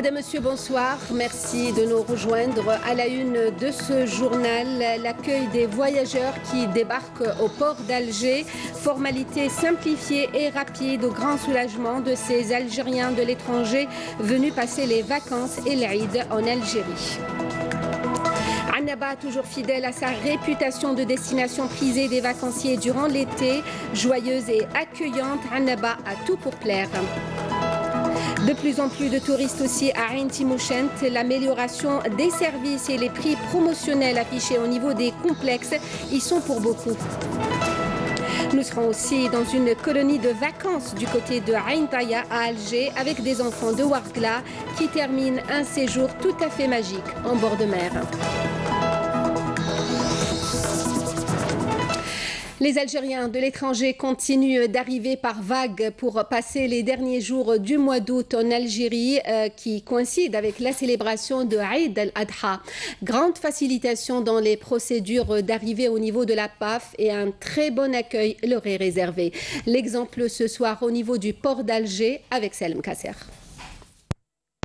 Madame, Monsieur, bonsoir. Merci de nous rejoindre. À la une de ce journal, l'accueil des voyageurs qui débarquent au port d'Alger. Formalité simplifiée et rapide au grand soulagement de ces Algériens de l'étranger venus passer les vacances et l'Aïd en Algérie. Annaba, toujours fidèle à sa réputation de destination prisée des vacanciers durant l'été, joyeuse et accueillante, Annaba a tout pour plaire. De plus en plus de touristes aussi à Ain Timochent. L'amélioration des services et les prix promotionnels affichés au niveau des complexes y sont pour beaucoup. Nous serons aussi dans une colonie de vacances du côté de Ain Taya à Alger avec des enfants de Ouargla qui terminent un séjour tout à fait magique en bord de mer. Les Algériens de l'étranger continuent d'arriver par vagues pour passer les derniers jours du mois d'août en Algérie qui coïncide avec la célébration de Eid al-Adha. Grande facilitation dans les procédures d'arrivée au niveau de la PAF et un très bon accueil leur est réservé. L'exemple ce soir au niveau du port d'Alger avec Selm Kasser.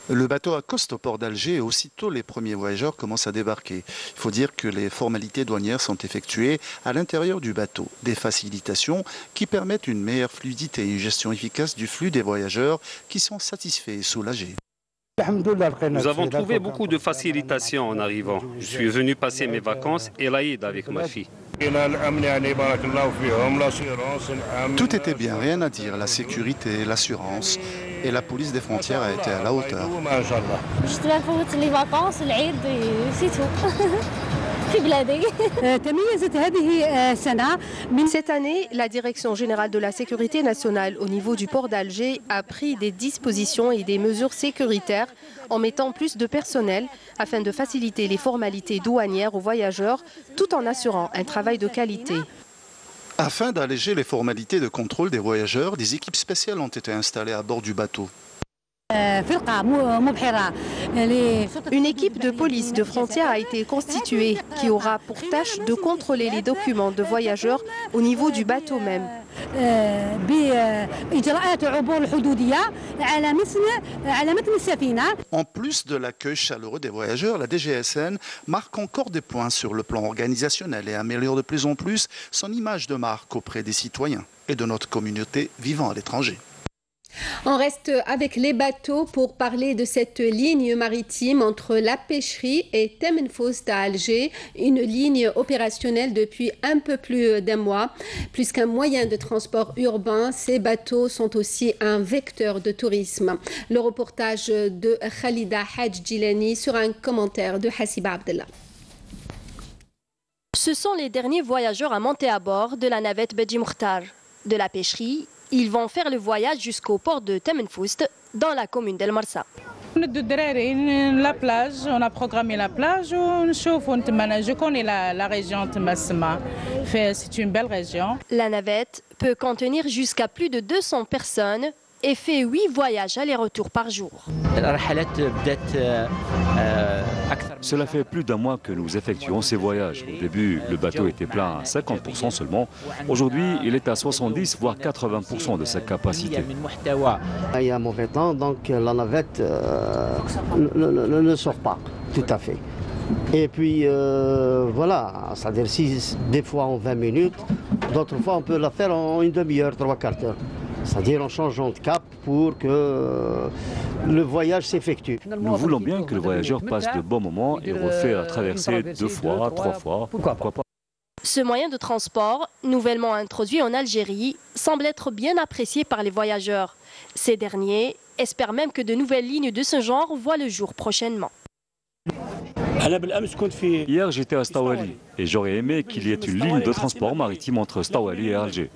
Le bateau accoste au port d'Alger et aussitôt les premiers voyageurs commencent à débarquer. Il faut dire que les formalités douanières sont effectuées à l'intérieur du bateau. Des facilitations qui permettent une meilleure fluidité et une gestion efficace du flux des voyageurs qui sont satisfaits et soulagés. Nous avons trouvé beaucoup de facilitations en arrivant. Je suis venu passer mes vacances et l'Aïd avec ma fille. Tout était bien, rien à dire. La sécurité, l'assurance et la police des frontières a été à la hauteur. Cette année, la Direction générale de la sécurité nationale au niveau du port d'Alger a pris des dispositions et des mesures sécuritaires en mettant plus de personnel afin de faciliter les formalités douanières aux voyageurs tout en assurant un travail de qualité. Afin d'alléger les formalités de contrôle des voyageurs, des équipes spéciales ont été installées à bord du bateau. Une équipe de police de frontières a été constituée qui aura pour tâche de contrôler les documents de voyageurs au niveau du bateau même. En plus de l'accueil chaleureux des voyageurs, la DGSN marque encore des points sur le plan organisationnel et améliore de plus en plus son image de marque auprès des citoyens et de notre communauté vivant à l'étranger. On reste avec les bateaux pour parler de cette ligne maritime entre la pêcherie et Temenfoust à Alger, une ligne opérationnelle depuis un peu plus d'un mois. Plus qu'un moyen de transport urbain, ces bateaux sont aussi un vecteur de tourisme. Le reportage de Khalida Hadj Djilani sur un commentaire de Hassiba Abdellah. Ce sont les derniers voyageurs à monter à bord de la navette Bedji Mokhtar. De la pêcherie, ils vont faire le voyage jusqu'au port de Temenfoust, dans la commune d'El Marsa. La plage, on a programmé la plage, je connais la région de Massima, c'est une belle région. La navette peut contenir jusqu'à plus de 200 personnes et fait 8 voyages aller-retour par jour. Cela fait plus d'un mois que nous effectuons ces voyages. Au début, le bateau était plein à 50% seulement. Aujourd'hui, il est à 70 voire 80% de sa capacité. Il y a un mauvais temps, donc la navette ne sort pas tout à fait. Et puis voilà, c'est-à-dire si des fois en 20 minutes, d'autres fois on peut la faire en une demi-heure, 3/4 heures. C'est-à-dire en changeant de cap pour que le voyage s'effectue. Nous voulons bien que le voyageur passe de bons moments et refait la traversée 2 fois, 3 fois, pourquoi pas. Ce moyen de transport, nouvellement introduit en Algérie, semble être bien apprécié par les voyageurs. Ces derniers espèrent même que de nouvelles lignes de ce genre voient le jour prochainement. Hier, j'étais à Stawali et j'aurais aimé qu'il y ait une ligne de transport maritime entre Stawali et Alger.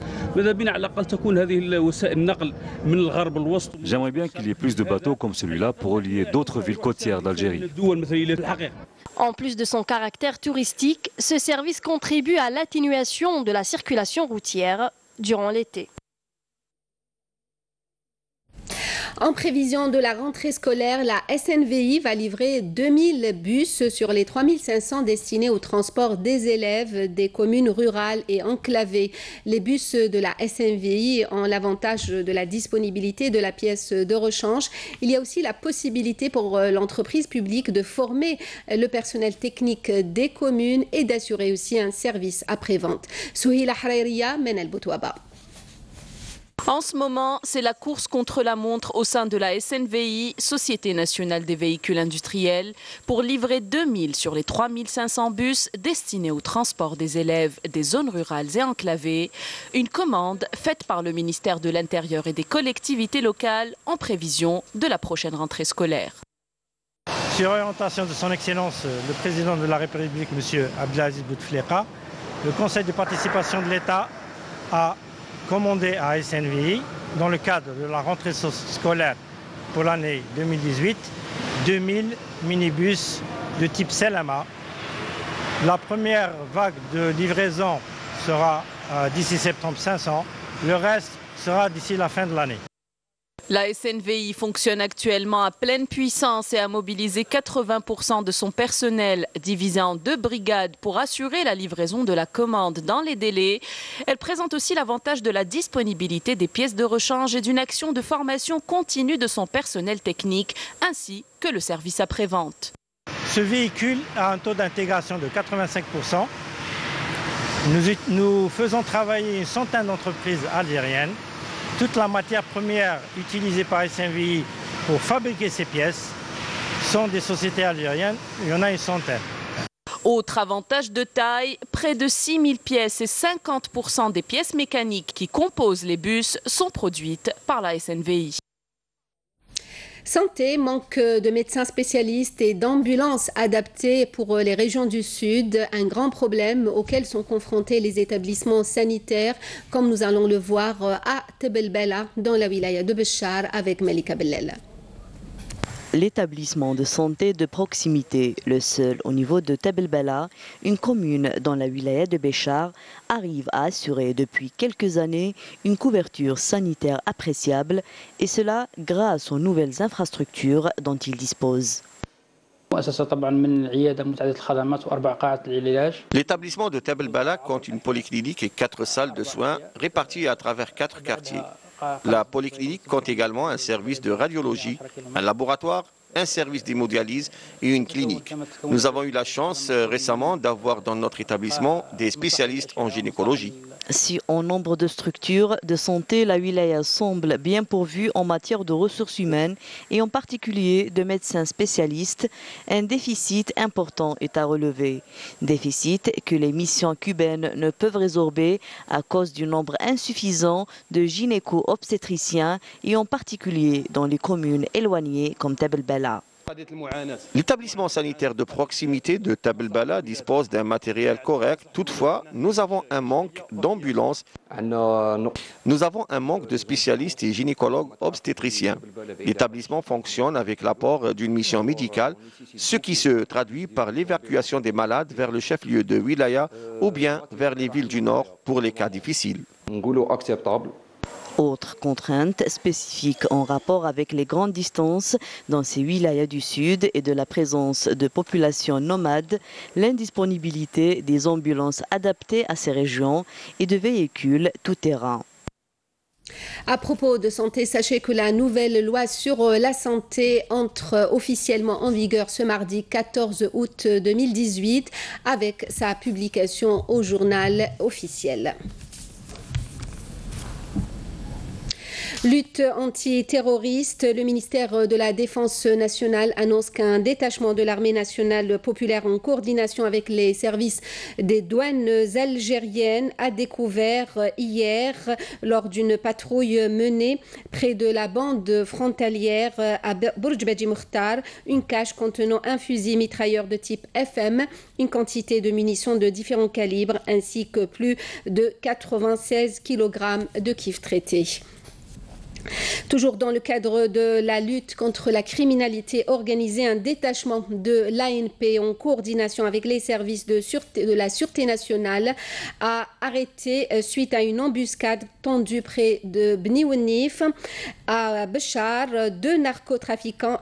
J'aimerais bien qu'il y ait plus de bateaux comme celui-là pour relier d'autres villes côtières d'Algérie. En plus de son caractère touristique, ce service contribue à l'atténuation de la circulation routière durant l'été. En prévision de la rentrée scolaire, la SNVI va livrer 2000 bus sur les 3500 destinés au transport des élèves des communes rurales et enclavées. Les bus de la SNVI ont l'avantage de la disponibilité de la pièce de rechange. Il y a aussi la possibilité pour l'entreprise publique de former le personnel technique des communes et d'assurer aussi un service après-vente. Souhila Harairia, Menel Boutouaba. En ce moment, c'est la course contre la montre au sein de la SNVI, Société nationale des véhicules industriels, pour livrer 2000 sur les 3500 bus destinés au transport des élèves des zones rurales et enclavées. Une commande faite par le ministère de l'Intérieur et des collectivités locales en prévision de la prochaine rentrée scolaire. Sur orientation de son Excellence, le président de la République, M. Abdelaziz Bouteflika, le Conseil de participation de l'État a commandé à SNVI, dans le cadre de la rentrée scolaire pour l'année 2018, 2000 minibus de type CLMA. La première vague de livraison sera d'ici septembre 500, le reste sera d'ici la fin de l'année. La SNVI fonctionne actuellement à pleine puissance et a mobilisé 80% de son personnel, divisé en 2 brigades pour assurer la livraison de la commande dans les délais. Elle présente aussi l'avantage de la disponibilité des pièces de rechange et d'une action de formation continue de son personnel technique, ainsi que le service après-vente. Ce véhicule a un taux d'intégration de 85%. Nous faisons travailler une centaine d'entreprises algériennes. Toute la matière première utilisée par SNVI pour fabriquer ces pièces sont des sociétés algériennes. Il y en a une centaine. Autre avantage de taille, près de 6000 pièces et 50% des pièces mécaniques qui composent les bus sont produites par la SNVI. Santé, manque de médecins spécialistes et d'ambulances adaptées pour les régions du Sud, un grand problème auquel sont confrontés les établissements sanitaires, comme nous allons le voir à Tebel Bella, dans la wilaya de Béchar, avec Malika Bellel. L'établissement de santé de proximité, le seul au niveau de Tebel Bella, une commune dans la wilaya de Béchar, arrive à assurer depuis quelques années une couverture sanitaire appréciable, et cela grâce aux nouvelles infrastructures dont il dispose. L'établissement de Tebel Bella compte une polyclinique et 4 salles de soins réparties à travers 4 quartiers. La polyclinique compte également un service de radiologie, un laboratoire, un service d'hémodialyse et une clinique. Nous avons eu la chance récemment d'avoir dans notre établissement des spécialistes en gynécologie. Si en nombre de structures de santé, la wilaya semble bien pourvue en matière de ressources humaines et en particulier de médecins spécialistes, un déficit important est à relever. Déficit que les missions cubaines ne peuvent résorber à cause du nombre insuffisant de gynéco-obstétriciens et en particulier dans les communes éloignées comme Tebel Bella. L'établissement sanitaire de proximité de Tebel Bella dispose d'un matériel correct. Toutefois, nous avons un manque d'ambulances. Nous avons un manque de spécialistes et gynécologues obstétriciens. L'établissement fonctionne avec l'apport d'une mission médicale, ce qui se traduit par l'évacuation des malades vers le chef-lieu de wilaya ou bien vers les villes du nord pour les cas difficiles. Autre contrainte spécifique en rapport avec les grandes distances dans ces wilayas du Sud et de la présence de populations nomades, l'indisponibilité des ambulances adaptées à ces régions et de véhicules tout-terrain. À propos de santé, sachez que la nouvelle loi sur la santé entre officiellement en vigueur ce mardi 14 août 2018 avec sa publication au journal officiel. Lutte antiterroriste, le ministère de la Défense nationale annonce qu'un détachement de l'armée nationale populaire en coordination avec les services des douanes algériennes a découvert hier, lors d'une patrouille menée près de la bande frontalière à Bourj Badji Mokhtar, une cache contenant un fusil mitrailleur de type FM, une quantité de munitions de différents calibres ainsi que plus de 96 kg de kif traité. Toujours dans le cadre de la lutte contre la criminalité organisée, un détachement de l'ANP en coordination avec les services de la Sûreté nationale a arrêté suite à une embuscade tendue près de Bni Wenif à Béchar 2 narcotrafiquants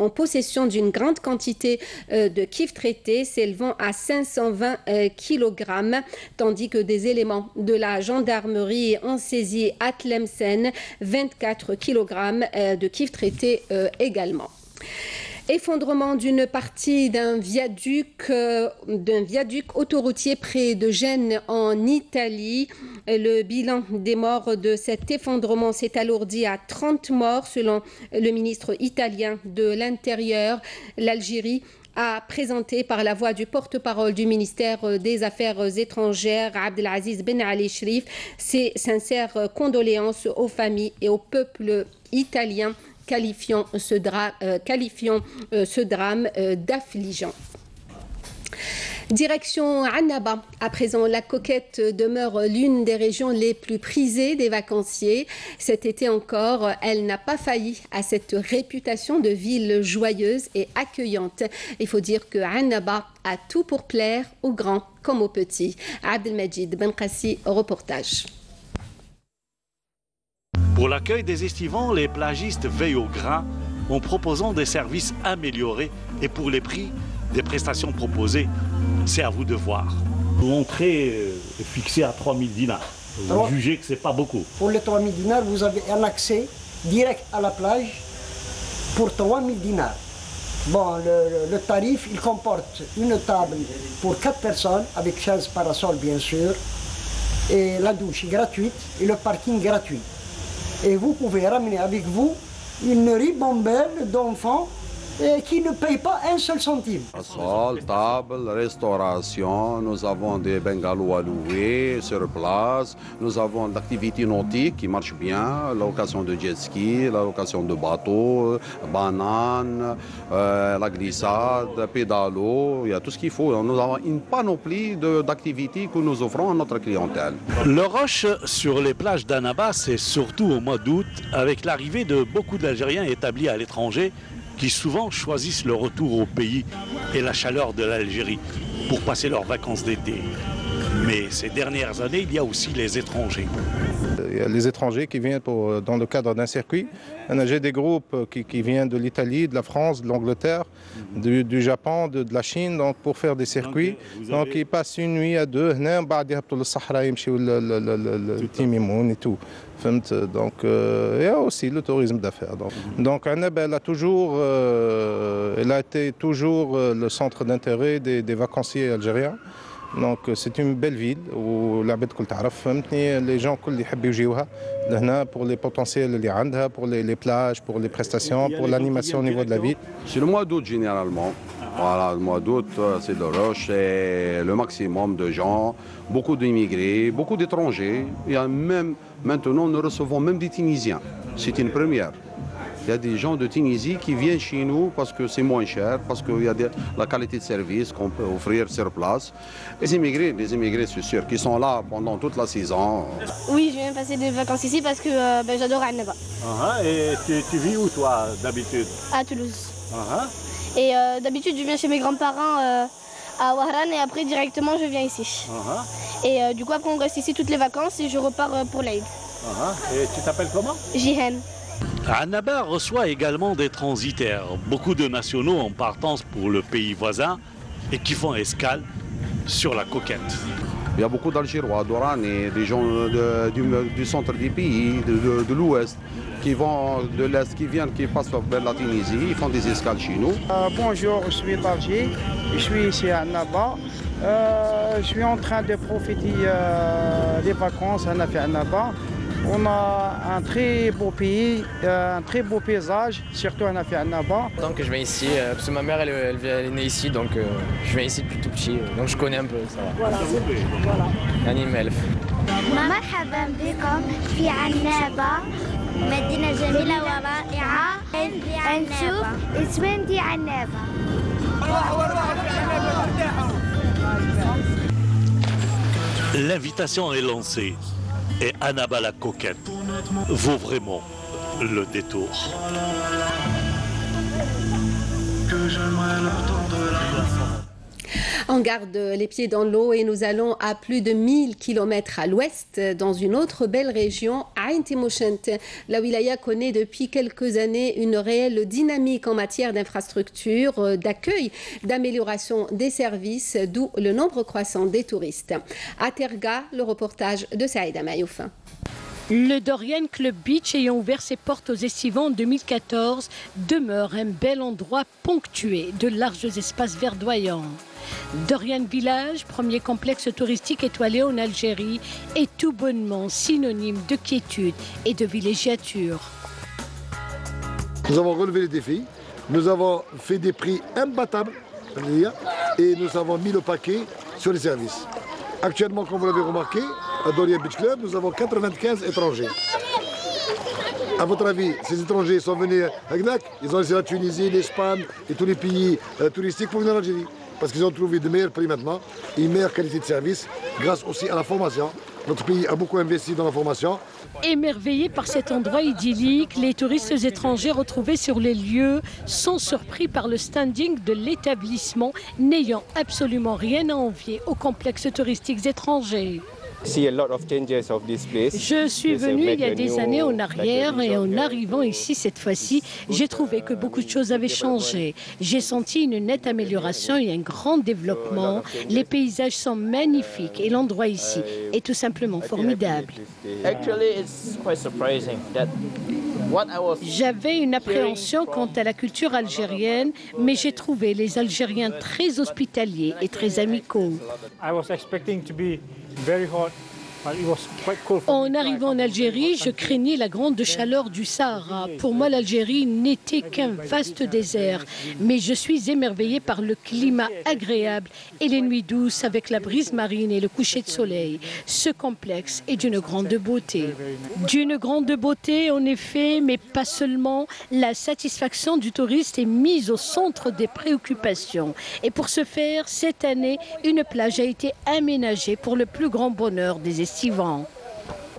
en possession d'une grande quantité de kif traité s'élevant à 520 kg, tandis que des éléments de la gendarmerie ont saisi à Tlemcen 24 kg de kif traité également. Effondrement d'une partie d'un viaduc autoroutier près de Gênes en Italie. Le bilan des morts de cet effondrement s'est alourdi à 30 morts selon le ministre italien de l'Intérieur. L'Algérie a présenté par la voix du porte-parole du ministère des Affaires étrangères, Abdelaziz Ben Ali Shrif, ses sincères condoléances aux familles et au peuple italien, qualifiant ce drame d'affligeant. Direction Annaba. À présent, la Coquette demeure l'une des régions les plus prisées des vacanciers. Cet été encore, elle n'a pas failli à cette réputation de ville joyeuse et accueillante. Il faut dire que Annaba a tout pour plaire aux grands comme aux petits. Abdelmajid Benkassi, reportage. Pour l'accueil des estivants, les plagistes veillent au grain en proposant des services améliorés et pour les prix des prestations proposées, c'est à vous de voir. L'entrée est fixée à 3000 dinars. Vous jugez que ce n'est pas beaucoup. Pour les 3000 dinars, vous avez un accès direct à la plage pour 3000 dinars. Bon, le tarif, il comporte une table pour 4 personnes, avec 15 parasols bien sûr, et la douche gratuite et le parking gratuit. Et vous pouvez ramener avec vous une ribambelle d'enfants qui ne payent pas un seul centime. Sol, table, restauration, nous avons des bungalows à louer sur place, nous avons l'activité nautique qui marche bien, la location de jet ski, la location de bateaux, bananes, la glissade, pédalo, il y a tout ce qu'il faut. Nous avons une panoplie d'activités que nous offrons à notre clientèle. Le rush sur les plages d'Annaba, c'est surtout au mois d'août, avec l'arrivée de beaucoup d'Algériens établis à l'étranger, qui souvent choisissent le retour au pays et la chaleur de l'Algérie pour passer leurs vacances d'été. Mais ces dernières années, il y a aussi les étrangers. Il y a les étrangers qui viennent dans le cadre d'un circuit. J'ai des groupes qui viennent de l'Italie, de la France, de l'Angleterre, du Japon, de la Chine, donc pour faire des circuits. Donc ils passent une nuit à deux, le Sahara, et tout. Donc il y a aussi le tourisme d'affaires. Donc Annaba, elle a été toujours le centre d'intérêt des vacanciers algériens. Donc c'est une belle ville où les gens pour les potentiels pour les plages, pour les prestations, pour l'animation au niveau de la ville. C'est le mois d'août généralement. Voilà, le mois d'août, c'est le rush, c'est le maximum de gens, beaucoup d'immigrés, beaucoup d'étrangers. Il y a même, maintenant, nous recevons même des Tunisiens. C'est une première. Il y a des gens de Tunisie qui viennent chez nous parce que c'est moins cher, parce qu'il y a la qualité de service qu'on peut offrir sur place. Les immigrés, c'est sûr, qui sont là pendant toute la saison. Oui, je viens passer des vacances ici parce que j'adore Annaba. Et tu vis où toi d'habitude? À Toulouse. Et d'habitude, je viens chez mes grands-parents à Ouaran et après directement je viens ici. Et du coup, après on reste ici toutes les vacances et je repars pour l'Aïd. Et tu t'appelles comment? Jihen. Annaba reçoit également des transitaires, beaucoup de nationaux en partance pour le pays voisin et qui font escale sur la Coquette. Il y a beaucoup d'Algérois, d'Oran et des gens du centre du pays, de l'ouest, qui vont de l'est, qui passent vers la Tunisie, ils font des escales chez nous. Bonjour, je suis d'Alger, je suis ici à Annaba. Je suis en train de profiter des vacances à Annaba. On a un très beau pays, un très beau paysage, surtout à Annaba. Donc je viens ici, parce que ma mère elle est née ici, donc je viens ici depuis tout petit, donc je connais un peu, ça va. Voilà. Animal. مرحبا بكم في عنابة مدينة جميلة ورائعة نشوف اسمنتي عنابة. L'invitation est lancée et Annaba la Coquette vaut vraiment le détour. On garde les pieds dans l'eau et nous allons à plus de 1000 km à l'ouest, dans une autre belle région, Ain Timoshent. La wilaya connaît depuis quelques années une réelle dynamique en matière d'infrastructures, d'accueil, d'amélioration des services, d'où le nombre croissant des touristes. À Terga, le reportage de Saïda Mayouf. Le Dorian Club Beach, ayant ouvert ses portes aux estivants en 2014, demeure un bel endroit ponctué de larges espaces verdoyants. Dorian Village, premier complexe touristique étoilé en Algérie, est tout bonnement synonyme de quiétude et de villégiature. Nous avons relevé les défis, nous avons fait des prix imbattables et nous avons mis le paquet sur les services. Actuellement, comme vous l'avez remarqué, à Dorian Beach Club, nous avons 95 étrangers. À votre avis, ces étrangers sont venus à Gdac, ils ont laissé la Tunisie, l'Espagne et tous les pays touristiques pour venir en Algérie. Parce qu'ils ont trouvé de meilleurs prix maintenant et une meilleure qualité de service grâce aussi à la formation. Notre pays a beaucoup investi dans la formation. Émerveillés par cet endroit idyllique, les touristes étrangers retrouvés sur les lieux sont surpris par le standing de l'établissement, n'ayant absolument rien à envier aux complexes touristiques étrangers. Je suis venu il y a des années en arrière et en arrivant ici cette fois-ci, j'ai trouvé que beaucoup de choses avaient changé. J'ai senti une nette amélioration et un grand développement. Les paysages sont magnifiques et l'endroit ici est tout simplement formidable. J'avais une appréhension quant à la culture algérienne, mais j'ai trouvé les Algériens très hospitaliers et très amicaux. En arrivant en Algérie, je craignais la grande chaleur du Sahara. Pour moi, l'Algérie n'était qu'un vaste désert. Mais je suis émerveillée par le climat agréable et les nuits douces avec la brise marine et le coucher de soleil. Ce complexe est d'une grande beauté. D'une grande beauté, en effet, mais pas seulement. La satisfaction du touriste est mise au centre des préoccupations. Et pour ce faire, cette année, une plage a été aménagée pour le plus grand bonheur des estivants.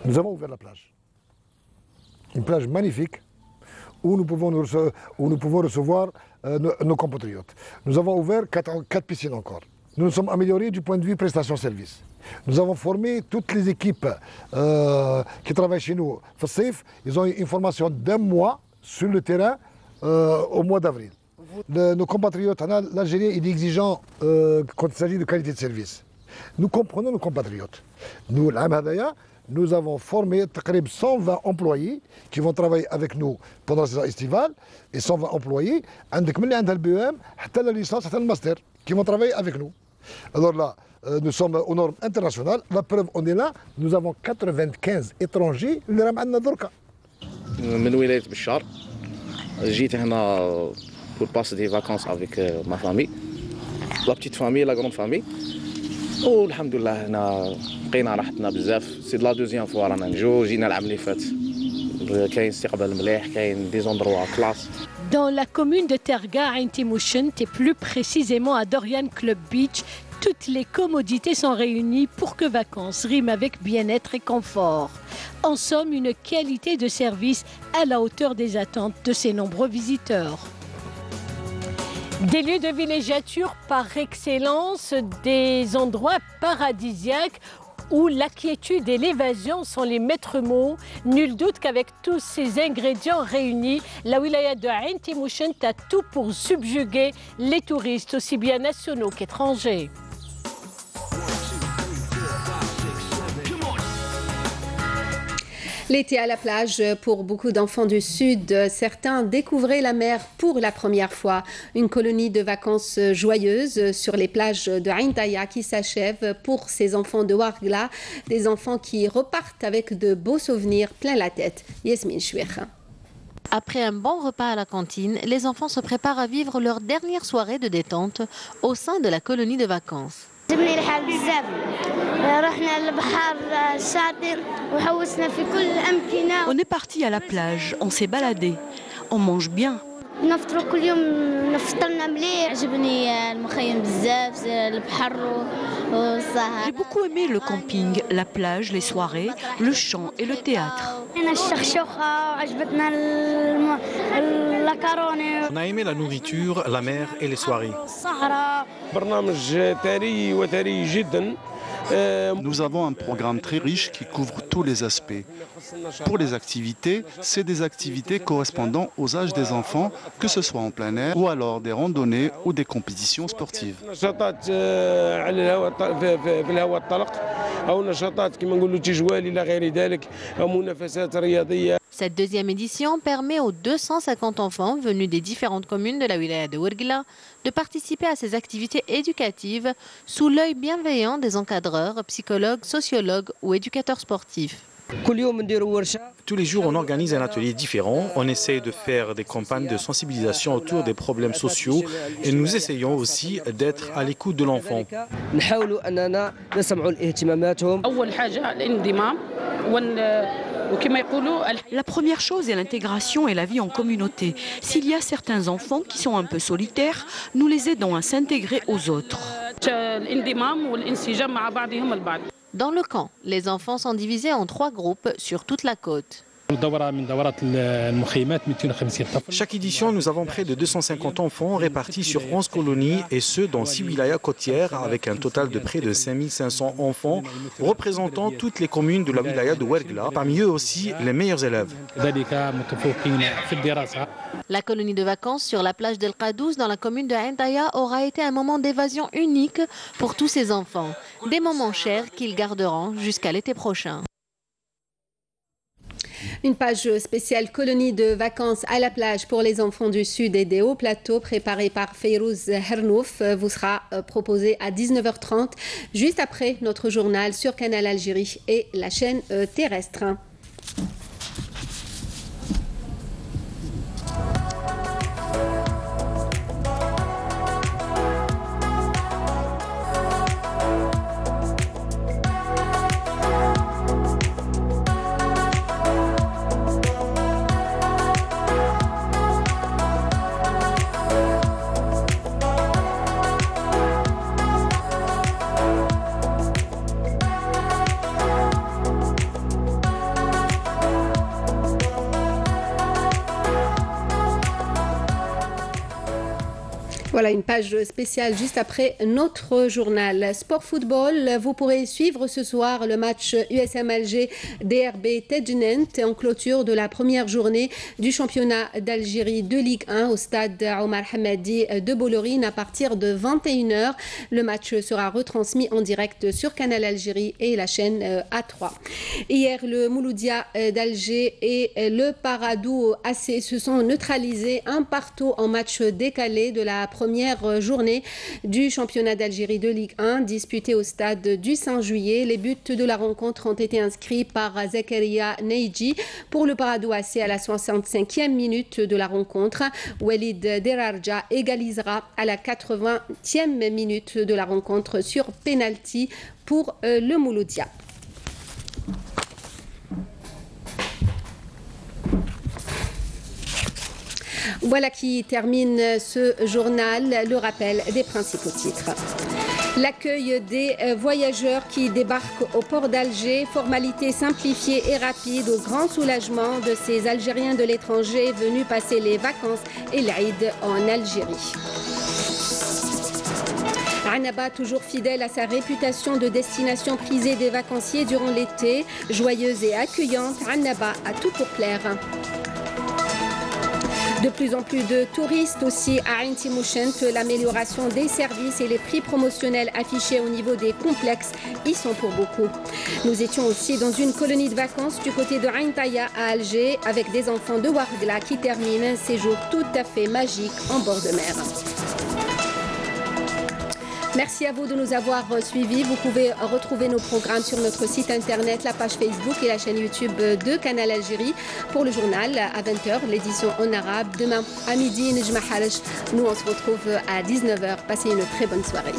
Nous avons ouvert la plage. Une plage magnifique où nous pouvons recevoir nos compatriotes. Nous avons ouvert 4 piscines encore. Nous nous sommes améliorés du point de vue prestation-service. Nous avons formé toutes les équipes qui travaillent chez nous. Ils ont eu une formation d'1 mois sur le terrain au mois d'avril. Nos compatriotes, l'Algérie est exigeant quand il s'agit de qualité de service. Nous comprenons nos compatriotes. Nous avons formé 120 employés qui vont travailler avec nous pendant la saison estivale et 120 employés le BEM, la licence, le master qui vont travailler avec nous. Alors là, nous sommes aux normes internationales. La preuve, on est là. Nous avons 95 étrangers qui sont عندنا دركا. من ولاية بشار. جيت هنا pour passer des vacances avec ma famille. La petite famille, la grande famille. والحمد لله هنا لقينا راحتنا بزاف. سي لا دوزيام فوا رانا نجو جينا العام اللي فات. كاين استقبال مليح كاين دي زوندروا كلاس. Dans la commune de Terga, à Ain Timoshent, et plus précisément à Dorian Club Beach, toutes les commodités sont réunies pour que vacances riment avec bien-être et confort. En somme, une qualité de service à la hauteur des attentes de ces nombreux visiteurs. Des lieux de villégiature par excellence, des endroits paradisiaques où la quiétude et l'évasion sont les maîtres mots. Nul doute qu'avec tous ces ingrédients réunis, la wilaya de Ain Timoshent a tout pour subjuguer les touristes, aussi bien nationaux qu'étrangers. L'été à la plage pour beaucoup d'enfants du Sud. Certains découvraient la mer pour la première fois. Une colonie de vacances joyeuses sur les plages de Ain Taya qui s'achève pour ces enfants de Ouargla. Des enfants qui repartent avec de beaux souvenirs plein la tête. Yasmine Chouir. Après un bon repas à la cantine, les enfants se préparent à vivre leur dernière soirée de détente au sein de la colonie de vacances. On est parti à la plage, on s'est baladé, on mange bien. نفطروا كل يوم فطرنا مليح. عجبني المخيم بزاف البحر والسهر. J'ai beaucoup aimé le camping, la plage, les soirées, le chant et le théâtre. On a aimé la nourriture, la mer et les soirées. Nous avons un programme très riche qui couvre tous les aspects. Pour les activités, c'est des activités correspondant aux âges des enfants, que ce soit en plein air ou alors des randonnées ou des compétitions sportives. Cette deuxième édition permet aux 250 enfants venus des différentes communes de la wilaya de Ouergla de participer à ces activités éducatives sous l'œil bienveillant des encadreurs, psychologues, sociologues ou éducateurs sportifs. Tous les jours, on organise un atelier différent. On essaye de faire des campagnes de sensibilisation autour des problèmes sociaux et nous essayons aussi d'être à l'écoute de l'enfant. La première chose est l'intégration et la vie en communauté. S'il y a certains enfants qui sont un peu solitaires, nous les aidons à s'intégrer aux autres. Dans le camp, les enfants sont divisés en 3 groupes sur toute la côte. Chaque édition, nous avons près de 250 enfants répartis sur 11 colonies et ceux dans 6 wilayas côtières avec un total de près de 5500 enfants représentant toutes les communes de la wilaya de Ouergla, parmi eux aussi les meilleurs élèves. La colonie de vacances sur la plage d'El Qadouz dans la commune de Ain Taya aura été un moment d'évasion unique pour tous ces enfants. Des moments chers qu'ils garderont jusqu'à l'été prochain. Une page spéciale colonie de vacances à la plage pour les enfants du Sud et des Hauts Plateaux préparée par Feyrouz Hernouf vous sera proposée à 19h30 juste après notre journal sur Canal Algérie et la chaîne terrestre. Voilà une page spéciale juste après notre journal. Sport football, vous pourrez suivre ce soir le match USM Alger DRB Tedjenent en clôture de la première journée du championnat d'Algérie de Ligue 1 au stade Omar Hamadi de Bolorine à partir de 21h. Le match sera retransmis en direct sur Canal Algérie et la chaîne A3. Hier, le Mouloudia d'Alger et le Paradou AC se sont neutralisés un partout en match décalé de la première journée du championnat d'Algérie de Ligue 1 disputé au stade du 5 juillet. Les buts de la rencontre ont été inscrits par Zakaria Neidji pour le Paradou AC à la 65e minute de la rencontre. Walid Derarja égalisera à la 80e minute de la rencontre sur penalty pour le Mouloudia. Voilà qui termine ce journal. Le rappel des principaux titres. L'accueil des voyageurs qui débarquent au port d'Alger, formalité simplifiée et rapide au grand soulagement de ces Algériens de l'étranger venus passer les vacances et l'Aïd en Algérie. Annaba, toujours fidèle à sa réputation de destination prisée des vacanciers durant l'été, joyeuse et accueillante, Annaba a tout pour plaire. De plus en plus de touristes aussi à Ain Timouchent, l'amélioration des services et les prix promotionnels affichés au niveau des complexes y sont pour beaucoup. Nous étions aussi dans une colonie de vacances du côté de Ain Taya à Alger avec des enfants de Ouergla qui terminent un séjour tout à fait magique en bord de mer. Merci à vous de nous avoir suivis. Vous pouvez retrouver nos programmes sur notre site internet, la page Facebook et la chaîne YouTube de Canal Algérie pour le journal à 20h, l'édition en arabe. Demain à midi, Nejma Harash. Nous, on se retrouve à 19h. Passez une très bonne soirée.